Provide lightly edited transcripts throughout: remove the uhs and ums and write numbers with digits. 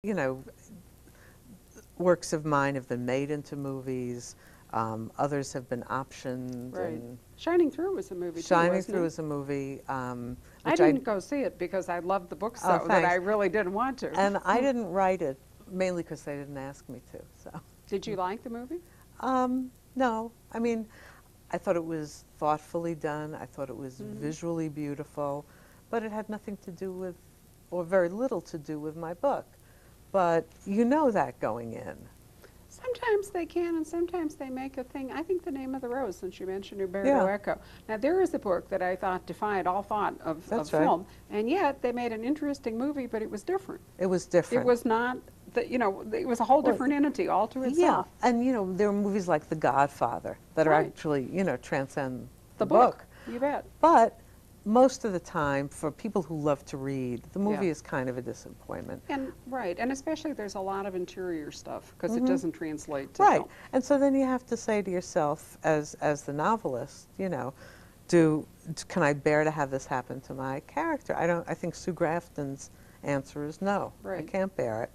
you know, works of mine have been made into movies. Others have been optioned. Right. And Shining Through was a movie too, Shining wasn't Through it? is a movie, I which didn't go see it because I loved the books oh, so that I thanks. really didn't want to. And I didn't write it mainly because they didn't ask me to. So, Did you like the movie? no, I mean, I thought it was thoughtfully done. I thought it was visually beautiful, but it had nothing to do with, or very little to do with my book. But you know that going in. Sometimes they can, and sometimes they make a thing. I think The Name of the Rose, since you mentioned Umberto Yeah. Eco. Now, there is a book that I thought defied all thought of That's right. film, and yet they made an interesting movie, but it was different. It was different. It was not, it was a whole Well, different entity all to Yeah, itself. and there are movies like The Godfather that are Right. actually, transcend The the book, you bet. But most of the time, for people who love to read, the movie Yeah. is kind of a disappointment. And right, and especially there's a lot of interior stuff because it doesn't translate to Right, film. and so then you have to say to yourself, as the novelist, can I bear to have this happen to my character? I think Sue Grafton's answer is no. I Right. can't bear it.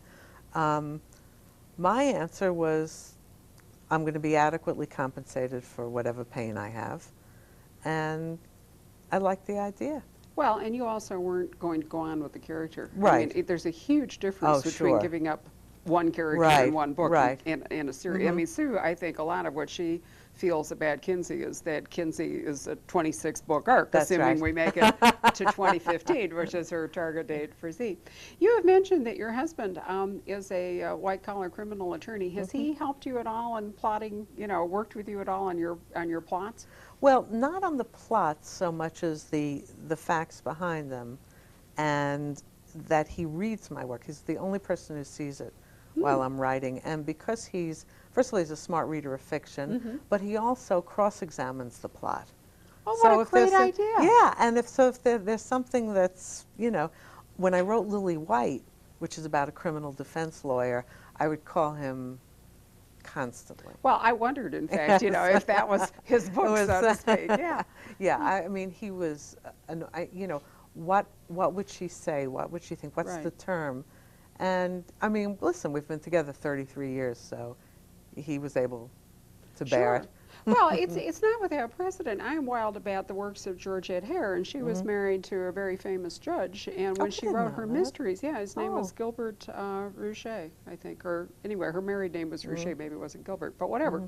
My answer was, I'm going to be adequately compensated for whatever pain I have, and I like the idea. Well, and you also weren't going to go on with the character. I Right. mean, there's a huge difference Oh, between sure. giving up one character Right, in one book right. and a series. I mean, Sue, I think a lot of what she feels about Kinsey is that Kinsey is a 26-book arc, That's assuming right. we make it to 2015, which is her target date for Z. You have mentioned that your husband is a white-collar criminal attorney. Has he helped you at all in plotting, worked with you at all on your plots? Well, not on the plots so much as the facts behind them, and that he reads my work. He's the only person who sees it while I'm writing, and because first of all, he's a smart reader of fiction, but he also cross-examines the plot. Oh, So what a if there's great idea. Yeah, and if there's something that's, when I wrote Lily White, which is about a criminal defense lawyer, I would call him constantly. Well, I wondered, in fact, if that was his book, was, so to speak. Yeah. Yeah, I mean, he was, what would she say? What would she think? What's Right. the term? And, I mean, listen, we've been together 33 years, so he was able to bear it. Well, it's not without precedent. I am wild about the works of Georgette Hare, and she was married to a very famous judge. And when I she didn't wrote know her that. mysteries, his name was Oh. Gilbert Rouchet, I think, or anyway, her married name was Rouchet. Maybe it wasn't Gilbert, but whatever.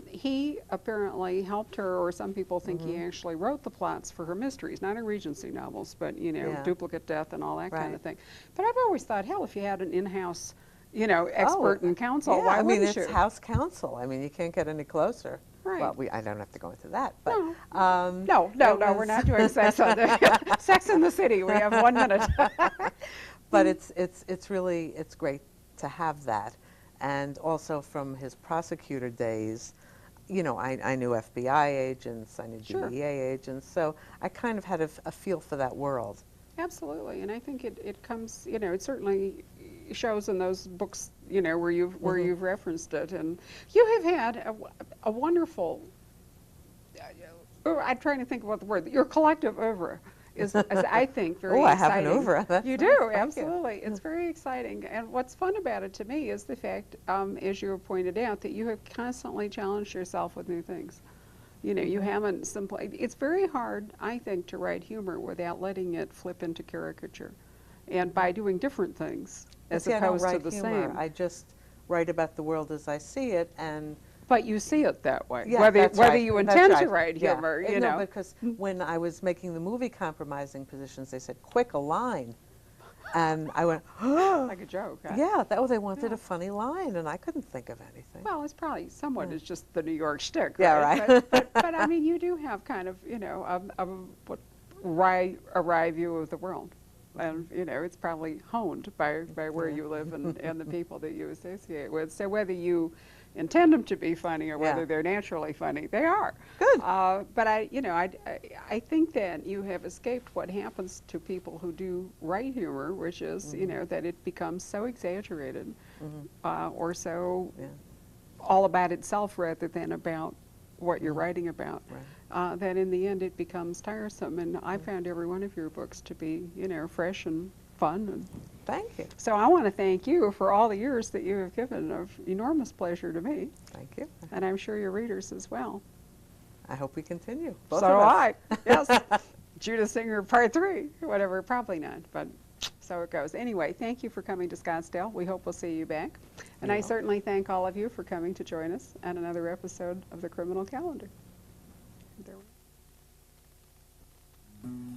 He apparently helped her, or some people think he actually wrote the plots for her mysteries, not her Regency novels, but Yeah. duplicate death and all that kind Right. of thing. But I've always thought, hell, if you had an in-house expert in counsel. Yeah, Why I mean, wouldn't it's you? house counsel. I mean, you can't get any closer. Right. Well, I don't have to go into that, but No. it We're was- not doing Sex on the Sex in the City. We have 1 minute. But it's really great to have that, and also from his prosecutor days, I knew FBI agents, I knew Sure. DEA agents, so I kind of had a feel for that world. Absolutely, and I think it comes. It certainly shows in those books. Where you've referenced it, and you have had a wonderful. I'm trying to think about the word. Your collective oeuvre is I think, very Oh, I exciting. have an oeuvre. That's You nice. do, Thank you. absolutely. It's very exciting. And what's fun about it to me is the fact, as you have pointed out, that you have constantly challenged yourself with new things. You haven't simply, it's very hard, I think, to write humor without letting it flip into caricature. And by doing different things, as See, I don't opposed to write the humor. same. I just write about the world as I see it, and But you see it that way, yeah, whether that's whether right. you That's intend right. to write Yeah. humor, No, because when I was making the movie compromising positions, they said, "Quick, a line," and I went, "Oh, like a joke. Huh? yeah." They wanted Yeah. a funny line, and I couldn't think of anything. Well, it's probably somewhat is just the New York shtick, Yeah, right? right. But I mean, you do have kind of, a wry view of the world. And, it's probably honed by where you live and the people that you associate with. So whether you intend them to be funny or whether Yeah. they're naturally funny, they are. Good. But I think that you have escaped what happens to people who do write humor, which is, that it becomes so exaggerated or so Yeah. all about itself rather than about what you're writing about. Right. That in the end it becomes tiresome. And I found every one of your books to be, fresh and fun. And Thank you. so I want to thank you for all the years that you have given of enormous pleasure to me, Thank you. and I'm sure your readers as well. I hope we continue. So Both do of us. I. Yes. Judith Singer Part 3, whatever, probably not, but so it goes. Anyway, thank you for coming to Scottsdale. We hope we'll see you back. And I You're welcome. certainly thank all of you for coming to join us at another episode of the Criminal Calendar. There we